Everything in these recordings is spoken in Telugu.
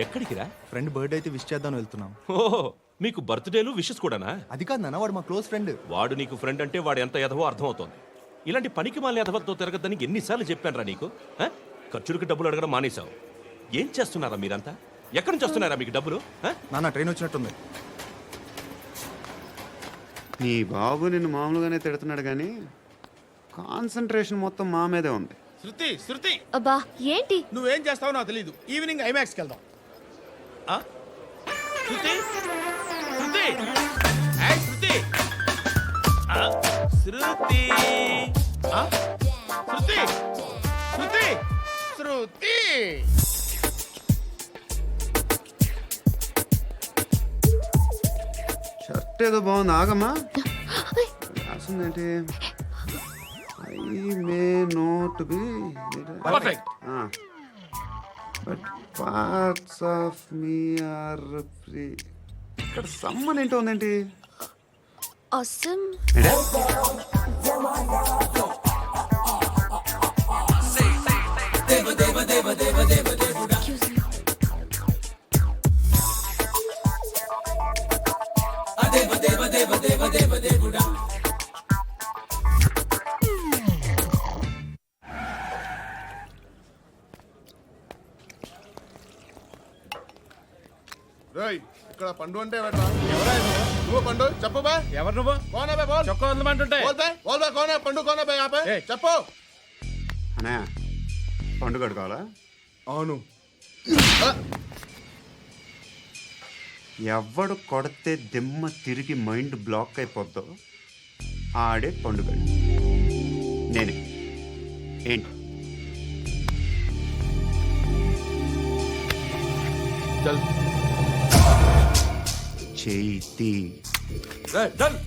ఎక్కడికిరా? ఫ్రెండ్ బర్త్డే అయితే విష్ చేద్దాం వెళ్తున్నాం. ఓహో, మీకు బర్త్డేలు విషెస్ కూడానా? అది కాదు నాన్న, వాడు మా క్లోజ్ ఫ్రెండ్. వాడు నీకు ఫ్రెండ్ అంటే వాడు ఎంత ఎదవో అర్థమవుతోంది. ఇలాంటి పనికి మాలిన ఎదవలతో తిరగద్దని ఎన్నిసార్లు చెప్పానురా నీకు? ఖర్చులకు డబ్బులు అడగడం మానేశావు. ఏం చేస్తున్నారా మీరంతా? ఎక్కడి నుంచి వస్తున్నారా మీకు డబ్బులు? నాన్న ట్రైన్ వచ్చినట్టుంది. నీ బాబు నిన్ను మామూలుగానే తిడుతున్నాడు కానీ కాన్సన్ట్రేషన్ మొత్తం మా మీదే ఉంది. శృతి శృతి, అబ్బా ఏంటి? నువ్వేం చేస్తావో నాకు తెలీదు. ఈవినింగ్ ఐమాక్స్కి వెళ్దాం. శృతి శృతి శృతి శృతి శృతి శృతి శృతి. షర్ట్ ఏదో బాగుంది, ఆగమ్మా. రాసిందేంటి? I may not be perfect. But parts of me are free. ఇక్కడ సమ్మన్ ఏంటో ఉందేంటి? అసమ్ ఇక్కడ పండు అంటే నువ్వు పండు చెప్పు బా. ఎవరు నువ్వు? కోనా బే బోల్. చొక్కా వదలమంటుంటే బోల్ బే బోల్ బే కోనా పండు కోనా బే ఆపే చెప్పు. అనే పండుగ కావాలా? అవును. ఎవడు కొడితే దిమ్మ తిరిగి మైండ్ బ్లాక్ అయిపోద్దో ఆడే పండుగ. నేనే. ఏంటి? చల్ చేతి చల్ చల్.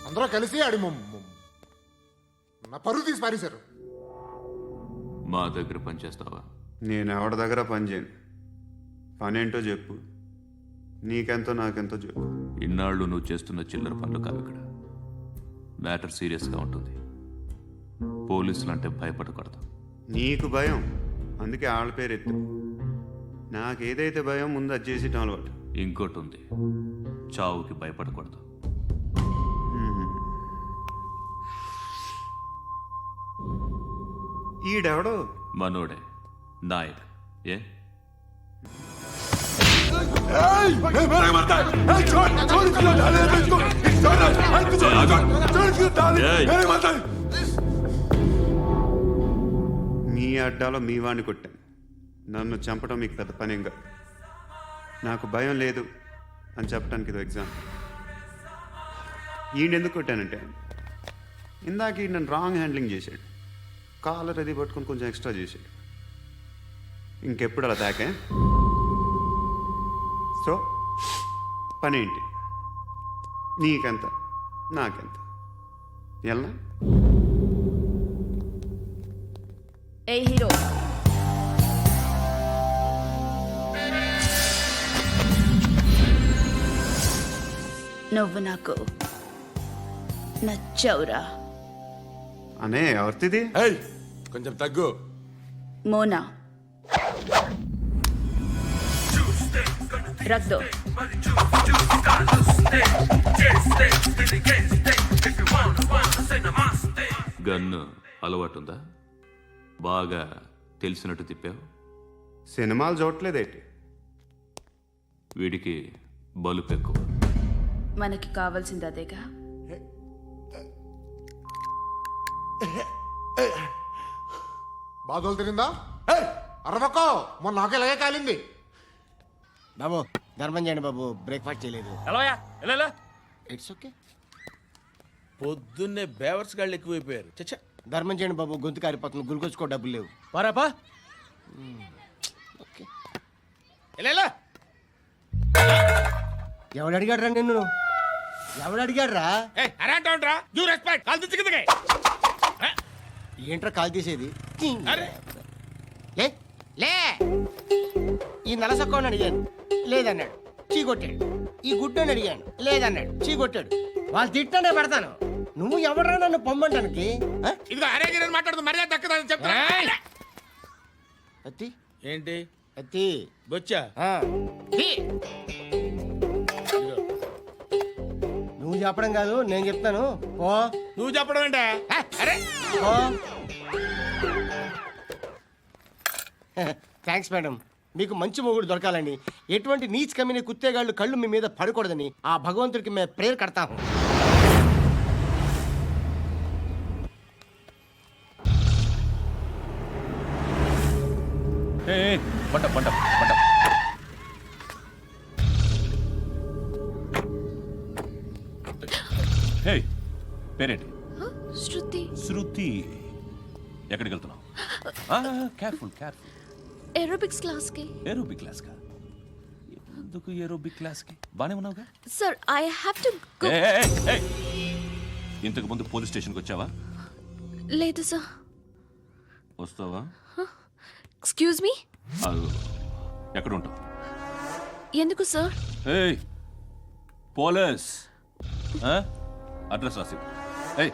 అందరూ కలిసి ఆడి నా పరువు తీసి పారేశారు. మా దగ్గర పనిచేస్తావా? నేను ఎవరి దగ్గర పని చేయను. పనేంటో చెప్పు. నీకెంతో నాకెంతో చెప్పు. ఇన్నాళ్ళు నువ్వు చేస్తున్న చిల్లర పనులు కావు ఇక్కడ. మ్యాటర్ సీరియస్గా ఉంటుంది. పోలీసులు అంటే భయపడకూడదు. నీకు భయం, అందుకే ఆళ్ళ పేరు ఎత్తు. నాకేదైతే భయం ముందు అది చేసేటం అలవాటు. ఇంకోటి ఉంది, చావుకి భయపడకూడదు. ఈడెవడో మనోడే నాయక్. ఏ మీ అడ్డాలో మీ వాడిని కొట్టాను. నన్ను చంపడం మీకు పెద్ద పనేం కాదు. నాకు భయం లేదు అని చెప్పడానికి ఇది ఎగ్జామ్. ఈయనెందుకు కొట్టానంటే ఇందాక ఈ నన్ను రాంగ్ హ్యాండ్లింగ్ చేశాడు. కాలర్ అది పట్టుకొని కొంచెం ఎక్స్ట్రా చేశాడు. ఇంకెప్పుడు అలా తాకే. సో పనేంటి? నీకెంత నాకెంత ఎలా? ఏ హీరో, నువ్వు నాకు నచ్చావురా. అనే ఎవరిది? కొంచెం తగ్గు. మోనా రక్ దో. గన్ను అలవాటుందా? బాగా తెలిసినట్టు తిప్పావు. సినిమాలు చూడట్లేదేంటి? వీడికి బలుపు ఎక్కువ. మనకి కావాల్సింది అదేగా. బాధలు తిరిందా? అరవకో, మొన్న నాకు ఇలాగే కాలింది. బాబు ధర్మం చేయండి బాబు, బ్రేక్ఫాస్ట్ చేయలేదు. ఎలా ఇట్స్ ఓకే. పొద్దున్నే బేవర్స్ గాళ్ళు ఎక్కువైపోయారు. చచ్చా, ధర్మం చేయండి బాబు, గొంతు కారిపోతుంది, గురికొచ్చుకో డబ్బులు లేవు. పారాపా ఓకే. ఎలా ఎవడు అడిగాడు రా నిన్ను? ఎవడు అడిగాడు రా? అరే అంటావుంట్రా డ్యూ రెస్పెక్ట్ కాల్ తెచ్చి కిందకి ఏంట్రా కాల్ తీసేది? అరే లే లే. ఈ నలసక్కని అడిగాను, లేదన్నాడు, చీ కొట్టాడు. ఈ గుడ్డని అడిగాను, లేదన్నాడు, చీ కొట్టాడు. వాళ్ళు తిట్టానే పెడతాను. నువ్వు ఎవడరా నన్ను పొమ్మంటానికి? ఆ? ఇదిగో అరే గిరని మాట్లాడుతూ మర్యాద దక్కదని చెప్తా అత్తి ఏంటి అత్తి. బొచ్చా ఆ. తీ. నువ్వు చెప్పడం కాదు, నేను చెప్తాను. ఓ నువ్వు చెప్పడం ఏంటే అరే ఓ. Thanks madam. మీకు మంచి మొగుడు దొరకాలని, ఎటువంటి నీచ్ కమ్మిన కుత్తేగాళ్ళు కళ్ళు మీ మీద పడకూడదని ఆ భగవంతుడికి మేము ప్రేయర్ కడతాము. పంట పంట పంట. హే, పేరేంటి? శృతి. శృతి. ఎక్కడికి వెళ్తున్నావు? Careful careful. ఏరోబిక్స్ క్లాస్ కి. ఏరోబిక్ క్లాస్ కా? ఎందుకు ఏరోబిక్ క్లాస్ కి? బానే ఉన్నావుగా? Sir I have to go. ఇంతకు ముందు పోలీస్ స్టేషన్కి వచ్చావా? లేదు సార్. వస్తావా? Excuse me. ఎక్కడ ఉంటావు? ఎందుకు సార్? ఏయ్ పోలీస్, అడ్రస్ రాసివ్వు. ఏయ్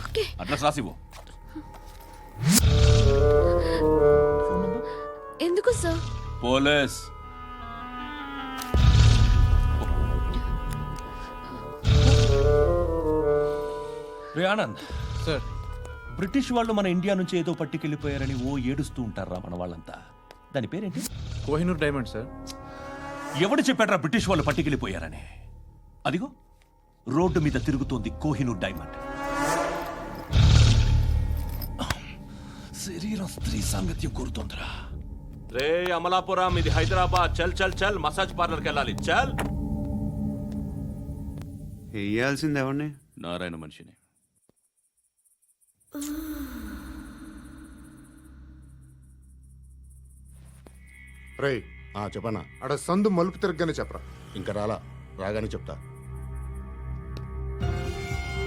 ఓకే. అడ్రస్ రాసివ్వు. ఎందుకు సార్? పోలీస్. రే ఆనంద్ సార్. బ్రిటిష్ వాళ్ళు మన ఇండియా నుంచి ఏదో పట్టుకెళ్ళిపోయారని ఓ ఏడుస్తూ ఉంటారా మన వాళ్ళంతా? దాని పేరేంటి? Kohinoor diamond sir. ఎవడు చెప్పాడ్రా బ్రిటిష్ వాళ్ళు పట్టుకెళ్ళిపోయారని? అదిగో రోడ్డు మీద తిరుగుతోంది కోహినూర్ డైమండ్. శరీరం స్త్రీ సాంగత్యం కోరుతోందిరా. రే అమలాపురం, ఇది హైదరాబాద్. చల్ చల్ చల్, మసాజ్ పార్లర్కి వెళ్ళాలి. చల్. వేయాల్సింది ఎవరిని? నారాయణ మనిషిని. రేయ్ చెప్పనా? అడ సందు మలుపు తిరగగానే చెప్పరా. ఇంకా రాగానే చెప్తా.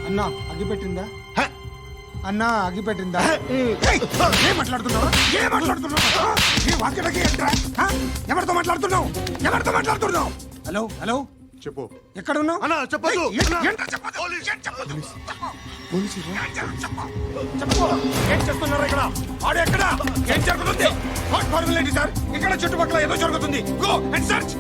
అన్నా అగ్గిపెట్టిందా? అన్నా అగ్గిపెట్టిందా? ఏం మాట్లాడుతున్నావు? ఎవరితో మాట్లాడుతున్నావు? ఎవరితో మాట్లాడుతున్నావు? హలో హలో, చెప్పు. ఎక్కడ ఉన్నావు? అన్నా చెప్పదు. ఏం చేస్తున్నారు ఇక్కడ? ఆడు ఎక్కడ? ఏం జరుగుతుంది? వాట్ ఫార్ములేంటి సార్? ఇక్కడ చుట్టుపక్కల ఏదో జరుగుతుంది. Go and search.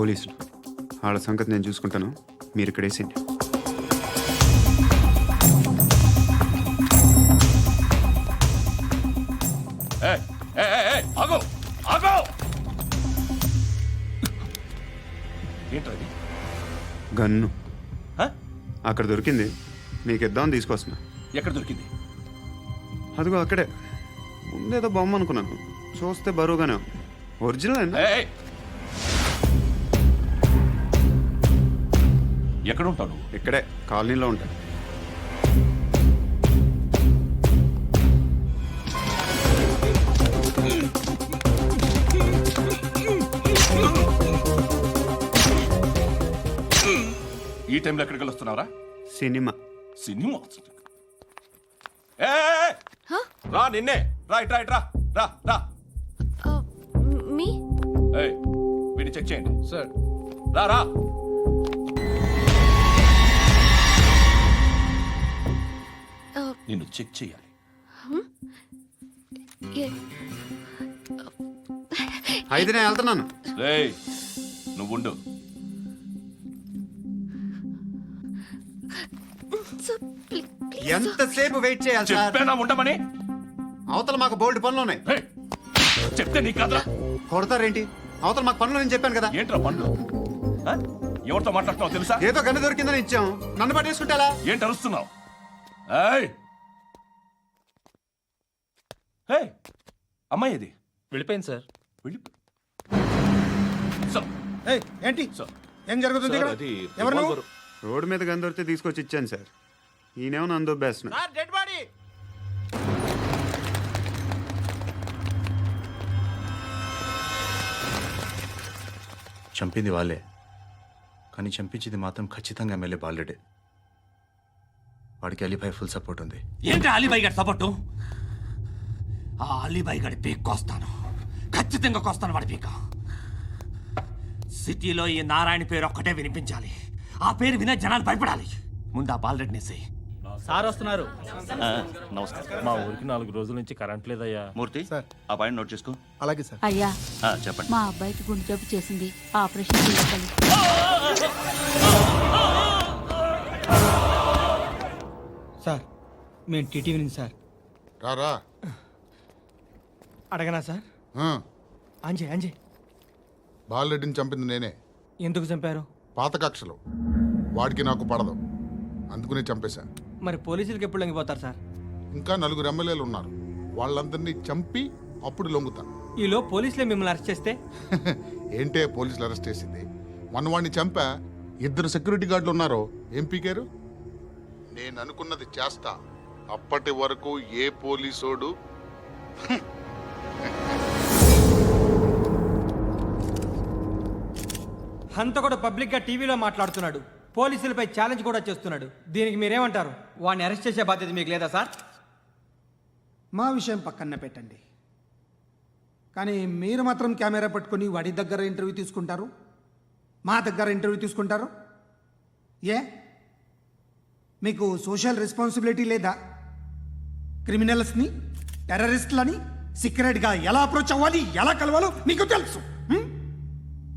పోలీసులు వాళ్ళ సంగతి నేను చూసుకుంటాను, మీరు ఇక్కడ వేసేయండి. ఆగో ఆగో. ఏంటది? గన్ను అక్కడ దొరికింది, మీకు ఇద్దామని తీసుకొస్తున్నా. ఎక్కడ దొరికింది? అదిగో అక్కడే. ముందేదో బొమ్మ అనుకున్నాను, చూస్తే బరువుగానే ఉంది. ఒరిజినల్. ఎక్కడ ఉంటాను? ఇక్కడే కాలనీలో ఉంటాను. ఈ టైంలో ఎక్కడికి వస్తున్నావురా? సినిమా. సినిమా? రా నిన్నే. రైట్ రైట్ రా రా రా. మీ వీడిని చెక్ చేయండి సార్. రా రా. నిన్ను చెక్ చేయాలి. అయితే నేను వెళ్తున్నాను. రేయ్ నువ్వుండు. ఎంతసేపు వెయిట్ చేయాలి సార్? చెప్పేనా ఉండమని? అవతల మాకు బోల్డ్ పనులు ఉన్నాయి. చెప్తే నీకు కదరా. కొడతారేంటి? అవతల మాకు పనులు నేను చెప్పాను కదా. ఏంట్రా పండ్లు ఆ? ఎవరితో మాట్లాడుతున్నావు తెలుసా? ఏదో గన్ను దొరికిందని ఇచ్చాం, నన్ను పట్టేసుకుంటా. ఏంటి అరుస్తున్నావు? ఏయ్! ఏయ్! అమ్మాయి ఇది వెళ్ళిపోయింది సార్. వెళ్ళి సార్, ఏంటి సార్, ఏం జరుగుతుంది సార్, ఇక్కడ? అది ఎవరు నువ్వు? రివాల్వర్. రోడ్డు మీద గన్ను దొరికితే తీసుకొచ్చి ఇచ్చాను సార్. ఈయనేమో నన్ను దొబ్బేస్తున్నా. Dead body. చంపింది వాళ్ళే, కానీ చంపించింది మాత్రం ఖచ్చితంగా ఎమ్మెల్యే బాలుడే. వాడికి అలీభాయ్ ఫుల్ సపోర్ట్ ఉంది. ఏంటి అలీబాయి గారి సపోర్టు? ఆ అలీబాయి గారి పీక్ కోస్తాను, ఖచ్చితంగా కోస్తాను వాడి పీక. సిటీలో ఈ నారాయణ పేరు ఒక్కటే వినిపించాలి. ఆ పేరు వినే జనాలు భయపడాలి. ముందు ఆ బాలరెడ్డి నేసేయి. సార్ వస్తున్నారు. నమస్కారం. మా ఊరికి 4 రోజుల నుంచి కరెంట్ లేదయ్యా. మూర్తి, ఆ పాయింట్ నోట్ చేసుకో. అలాగే సార్. అయ్యా, చెప్పండి. మా అబ్బాయికి గుండె జబ్బు చేసింది, ఆపరేషన్ చేయాలి. సార్ మేము టీటీవీ నుంచి సార్. రారా. అడగనా సార్? ఆ, అంజే బాలరెడ్డిని చంపింది నేనే. ఎందుకు చంపారు? పాత కక్షలు, వాడికి నాకు పడదు, అందుకునే చంపేశా. మరి పోలీసులకు ఎప్పుడు లొంగిపోతారు సార్? ఇంకా 4 ఎమ్మెల్యేలు ఉన్నారు, వాళ్ళందరినీ చంపి అప్పుడు లొంగుతాను. ఈలో పోలీసులే మిమ్మల్ని అరెస్ట్ చేస్తే? ఏంటే పోలీసులు అరెస్ట్ చేసింది? మొన్న వాడిని చంపా, 2 సెక్యూరిటీ గార్డులు ఉన్నారో ఏం పీకారు? నేను అనుకున్నది చేస్తా, అప్పటి వరకు ఏ పోలీసోడు హంతకుడు పబ్లిక్ గా టీవీలో మాట్లాడుతున్నాడు, పోలీసులపై ఛాలెంజ్ కూడా చేస్తున్నాడు. దీనికి మీరేమంటారు? వాడిని అరెస్ట్ చేసే బాధ్యత మీకు లేదా సార్? మా విషయం పక్కన పెట్టండి, కానీ మీరు మాత్రం కెమెరా పట్టుకొని వాడి దగ్గర ఇంటర్వ్యూ తీసుకుంటారు, మా దగ్గర ఇంటర్వ్యూ తీసుకుంటారు. ఏ మీకు సోషల్ రెస్పాన్సిబిలిటీ లేదా? క్రిమినల్స్ని, టెర్రరిస్టులని సీక్రెట్గా ఎలా అప్రోచ్ అవ్వాలి, ఎలా కలవాలో మీకు తెలుసు.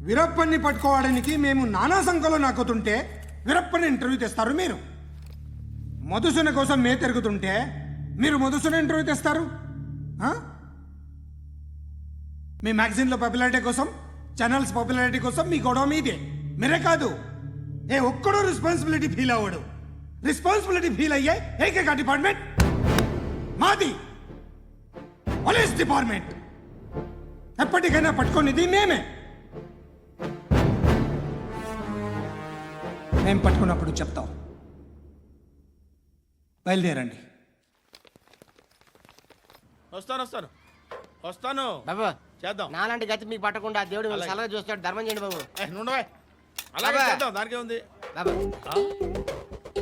వీరప్పన్ని పట్టుకోవడానికి మేము నానా సంఖ్యలో నాకుతుంటే వీరప్పని ఇంటర్వ్యూ తెస్తారు మీరు. మధుసూన కోసం మే తిరుగుతుంటే మీరు మధుసూన ఇంటర్వ్యూ తెస్తారు. మీ మ్యాగజైన్లో పాపులారిటీ కోసం, ఛానల్స్ పాపులారిటీ కోసం మీ గొడవ మీదే. మీరే కాదు, ఏ ఒక్కడో రెస్పాన్సిబిలిటీ ఫీల్ అవ్వడు. రెస్పాన్సిబిలిటీ ఫీల్ అయ్యే ఏకైక డిపార్ట్మెంట్ మాది, పోలీస్ డిపార్ట్మెంట్. ఎప్పటికైనా పట్టుకునేది మేమే. మేము పట్టుకున్నప్పుడు చెప్తాం. బయలుదేరండి. వస్తాను. బాబు చేద్దాం. నాలాంటి గతి మీకు పట్టకుండా దేవుడు మిమ్మల్ని సలహా చూస్తాడు. ధర్మం చేయండి బాబు. నుండవే. అలాగే అబ్బా. చేద్దాం, దానికే ఉంది. బాబు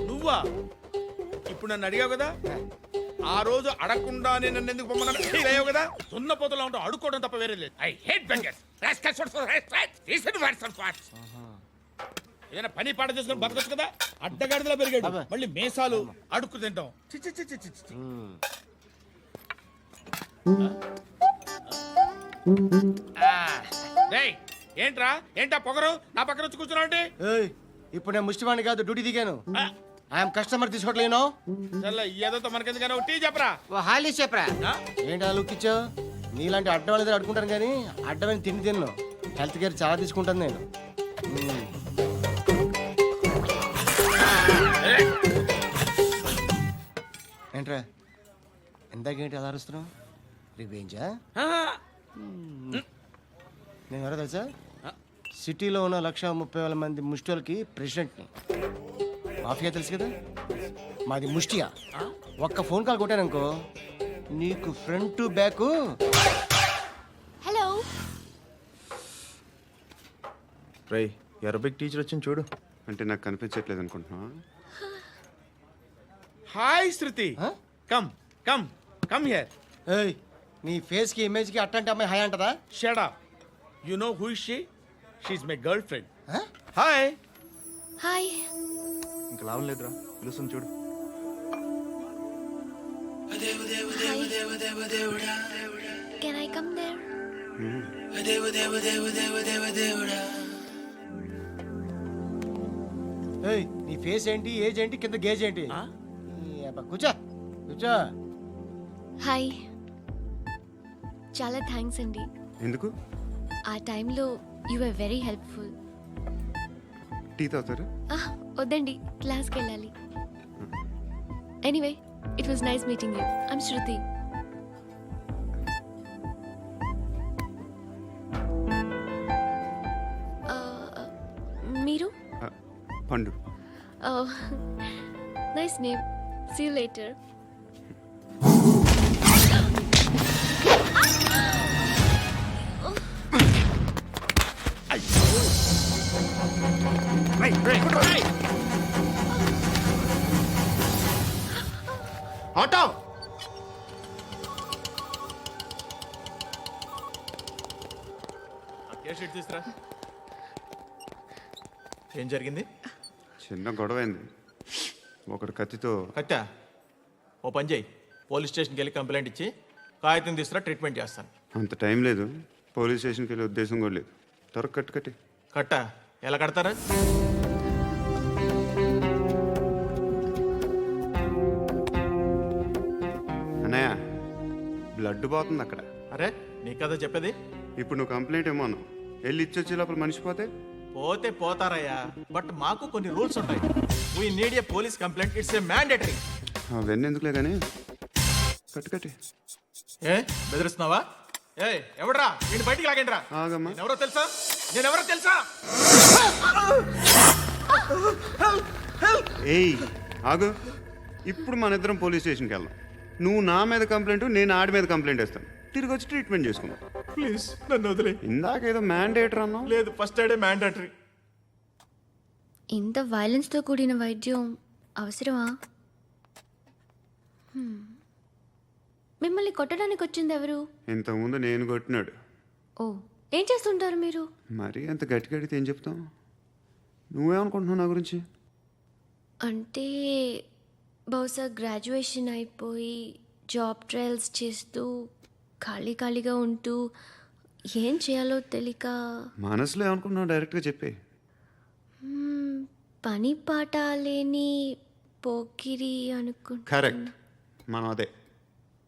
నువ్వా ఇప్పుడు నన్ను అడిగావు కదా, ఆ రోజు అడగకుండానే నన్ను ఎందుకు పొమ్మన్నా ఫీల్ అయ్యావు కదా. సున్నపోతలో ఉంటావు, అడుక్కోవడం తప్ప వేరే లేదు. I hate bangers. ఏదైనా పని పాట చేసుకుని బతకొచ్చు కదా. అడ్డగాడిదలా పెరిగాడు, అబ్బా. మళ్ళీ మేసాలు అడుక్కు తింటాం. చి చి చి చి చి చి. రేయ్, ఏంటా పొగరు నా పక్కన వచ్చి కూర్చున్నావు అంటే? ఏయ్, ఇప్పుడు నేను ముష్టివాణి కాదు, డ్యూటీ దిగాను. ఐఎమ్ కస్టమర్ తీసుకోవట్లేను. ఏదో మనకెందుకైనా టీ చెప్పరా. ఓ హాలీస్ చెప్పరా. ఆ? ఏంటి అలా లుక్ ఇచ్చావు? నీలాంటి అడ్డం వాళ్ళ దగ్గర అడుకుంటాను కానీ అడ్డమైన తిండి తిన్ను. హెల్త్ కేర్ చాలా తీసుకుంటాను నేను. ఏంట్రా ఎందాకేంటి అలా అరుస్తున్నావు? రివేంజా? నేను ఎవరో తెలుసా? సిటీలో ఉన్న 130,000 మంది ముష్టిలకి ప్రెసిడెంట్ని. మాఫియా తెలుసు కదా, మాది ముష్టియా. ఒక్క ఫోన్ కాల్ కొట్టాననుకో నీకు ఫ్రంట్ టు బ్యాక్. హలో. రై, అరబిక్ టీచర్ వచ్చింది చూడు. అంటే నాకు కనిపించట్లేదు అనుకుంటున్నా. Hi Shruti, come come come here. ఏయ్, నీ ఫేస్ కి ఇమేజ్ కి అట్లాంటి అమ్మాయి హాయ్ అంటదా? Shut up. You know who is she? She is my girlfriend. Hi. Hi. ఇంకా లాభం లేదురా, పిలుస్తుంది చూడు. Can I come there? ఏయ్, నీ ఫేస్ ఏంటి, ఏజ్ ఏంటి, కింద గేజ్ ఏంటి? ఈ అబ్బా, కూర్చో కూర్చో. హాయ్. చాలా థ్యాంక్స్ అండి. ఎందుకు? ఆ టైంలో you are very helpful. Tea తాగుతారా? వద్దండి, క్లాస్కి వెళ్ళాలి. Anyway, it was nice meeting you. I'm Shruti. మీరు? Pandu. Nice name. See you later. Auto. తీసురా. ఏం జరిగింది? చిన్న గొడవ అయింది. ఒకడు కత్తితో. కట్టా, ఓ పని చేయి, పోలీస్ స్టేషన్కి వెళ్ళి కంప్లైంట్ ఇచ్చి కాగితం తీసుకురా, ట్రీట్మెంట్ చేస్తాను. అంత టైం లేదు, పోలీస్ స్టేషన్కి వెళ్ళే ఉద్దేశం కూడా లేదు. త్వరగా కట్టి. కట్టా ఎలా కడతారా? అన్నయ్య, బ్లడ్ పోతుంది అక్కడ. అరే నీ కదా చెప్పేది. ఇప్పుడు నువ్వు కంప్లైంట్ ఏమో అన్నావు. వెళ్ళి ఇచ్చొచ్చే లోపల మనిషి పోతే పోతే పోతారయ్యా, బట్ మాకు కొన్ని రూల్స్ ఉంటాయి. We need a police complaint, it's a mandatory. అవన్నీ ఎందుకులే కానీ కట్టి. ఏ బెదిరిస్తున్నావా? ఏ ఎవడ్రా నేను బయటికి లాగండి రా. ఆగమ్మా. నేనెవరో తెలుసా? నేనెవరో తెలుసా? ఏయ్ ఆగు. ఇప్పుడు మన ఇద్దరం పోలీస్ స్టేషన్కి వెళ్దాం. నువ్వు నా మీద కంప్లైంట్, నేను ఆడి మీద కంప్లైంట్ వేస్తాను. తిరిగి వచ్చి ట్రీట్మెంట్ చేసుకుందాం. ప్లీజ్ నన్ను వదిలే. ఇందాకేదో మ్యాండేటర్ అన్నావు. లేదు, ఫస్ట్ ఎయిడే మ్యాండేటరీ. ఇంత వైలెన్స్తో కూడిన వైద్యం అవసరమా? మిమ్మల్ని కొట్టడానికి వచ్చింది ఎవరు? ఇంతకుముందు నేను కొట్టినాడు. ఓ, ఏం చేస్తుంటారు మీరు? మరీ అంత గట్టి గడితే ఏం చెప్తాం? నువ్వేమనుకుంటున్నావు నా గురించి? అంటే బహుశా గ్రాడ్యుయేషన్ అయిపోయి జాబ్ ట్రయల్స్ చేస్తూ ఖాళీగా ఉంటూ ఏం చేయాలో తెలియక. మనసులో ఏమనుకుంటున్నావు డైరెక్ట్గా చెప్పే. పని పాట లేని పోకిరి అనుకుంటా. కరెక్ట్, మనం అదే.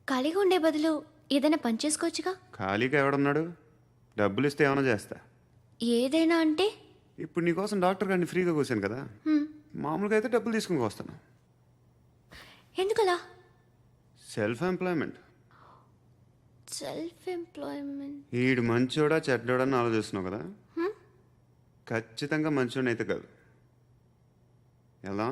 ఖాళీగా ఉండే బదులు ఏదైనా పని చేసుకోవచ్చుగా. ఖాళీగా ఎవడన్నాడు? డబ్బులు ఇస్తే ఏమైనా చేస్తా. ఏదైనా అంటే? ఇప్పుడు నీకోసం డాక్టర్ గారిని ఫ్రీగా కూర్చాను కదా, మామూలుగా అయితే డబ్బులు తీసుకుని వస్తాను. ఎందుకలా? Self employment. Self employment. ఈడు మంచోడా చెడ్డోడా అని ఆలోచిస్తున్నావు కదా. ఖచ్చితంగా మంచోడని అయితే కాదు. ఎలా?